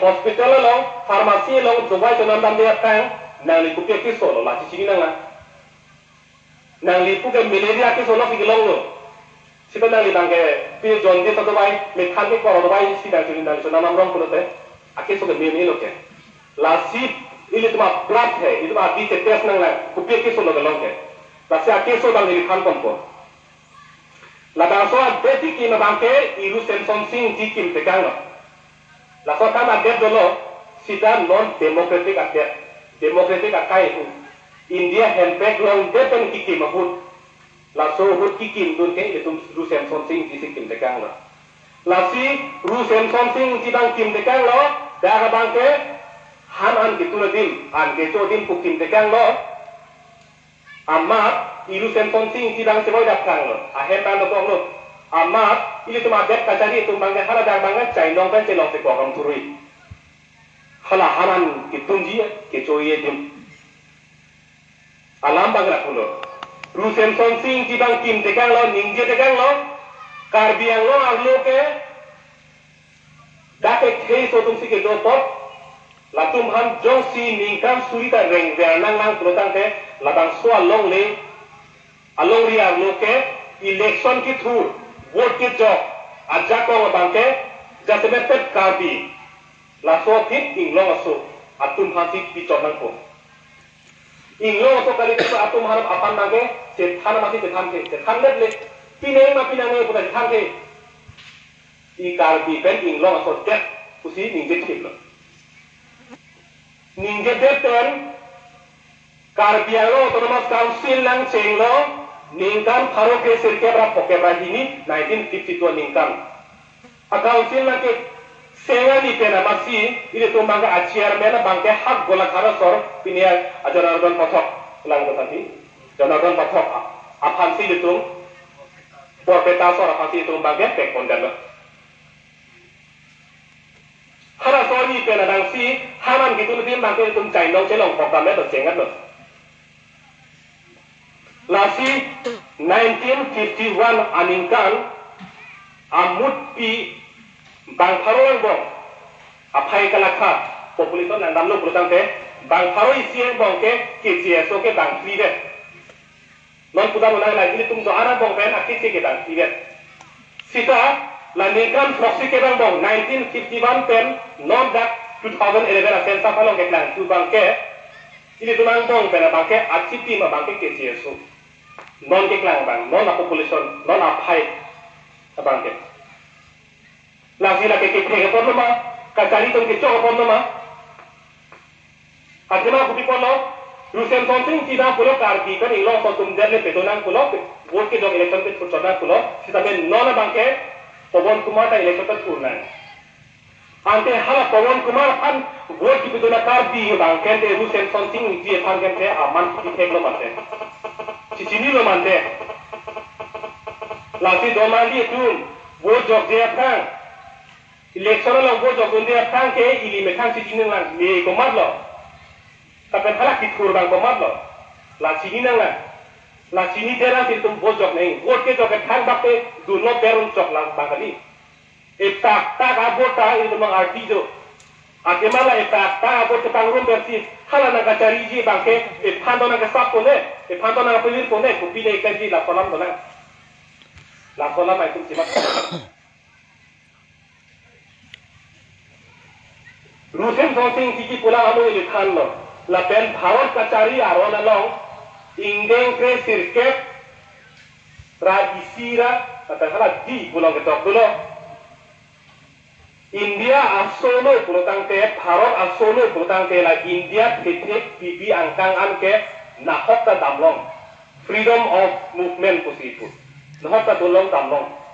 hospital long pharmacy long coba itu nandam dia tang nang li puke ki solo la ci ni nang li puke malaria ki solo fi long lo sito nang li bangke pi jonde to bai me khan ke koro bai si da ci nang so namam rong ko te ake so ke me lo ke la si ili tuma blood hai itu adi te test nang la puke ki solo long ke la se ake so dang li khan kom ko la da so de ki ma bangke iru senson sing ti kim te kang lo la so ta ma de dolo sida non democratic akai itu India handback long depen kiki mahut la so hut kiki dun ke itu rusen something di sikim dekang la la si rusen something di bang kim dekang lo da bang ke han an gitu dim an ke to dim kukim dekang lo amma irusen something di bang seboy dakang lo ahe ban lo kong lo amma ili tuma bet kacari itu bang hala da bang chai long pen chelong se kokam turui hala hanan kitunji ke choye dim alam bagra kulo rusen sonsing jibang kim dekang lo ningje dekang lo karbiang lo arlo ke dake khei so tum sike do pot latum han jong si ningkam surita reng nang nang protang te labang so along le along ri arlo ke election ki through vote ki jok aja ko bangke jasemet karbi la so fit inglong aso atum hasi pichon nang ko inglong aso kali tu atum harap apan nage se than mati se than le pineng ma pinang ko than ke I karbi pen inglong aso det usi ningje thip lo ningje det ten karbi alo autonomous council lang cheng lo ningkan tharo ke sirke bra poke bra hini 1952 ningkan a council lang ke senga ni pena masi ini tu mangga aciar mena bangke hak gola khara sor pinia ajaran pathok lang tadi janaran pathok apan si itu porpeta sor apan si itu bangke pek kondan khara sor ni pena dang si haman gitu lebih bangke itu cai long celong program le sengat lo lasi 1951 aningkan amut pi bang tharo bong aphai kalakha population na namlo protang te bang tharo isien bong ke KCSO ke bang privet non puda mona la gili tum do ara bong ben akki ke bang privet sita la nekam proxy ke bang bong 1951 pen non that 2011 asen sa palong ke plan tu bang ke ini tumang bong pen bang ke akiti ma bang ke KCSO non ke klang bang non population non aphai bang ke lagi lagi ke pon nama kacari tong ke cok pon nama akhirnya aku pon lo rusen something tidak pulo karbi kan ilo kontum derne petonan pulo vote ke dong election ke chota pulo sita men nona bangke Pawan Kumar ta election ke turnan ante hala Pawan Kumar an vote ki petona karbi bangke te rusen something ji thangen te aman ki theklo mate cicini lo mante lagi domali tun vote jok je thang election lo go jok unde thang ke ili me thang chini lang me ko matlo tapi hala kit kur bang ko matlo la chini nang la chini dera til tum go jok nahi vote ke jok thang bakke du no perun chok lang bangali e tak tak abota itu mang arti jo ake mala e tak tak abota pangrum bersi hala na kacari ji bangke e phando na ka sap ko ne e phando na pelir ko ne ko pile ka ji la kolam do na la kolam ai tum chimat rusen something kiki pula anu ilikhan lo la pen bharat kachari arona long ingdeng kre sirket ra isira kata hala di pulang ketok dulu India asono pulutang te bharat asono pulutang te la India thethek pipi angkang an ke nahok ta damlong freedom of movement kusipu nahok ta dolong damlong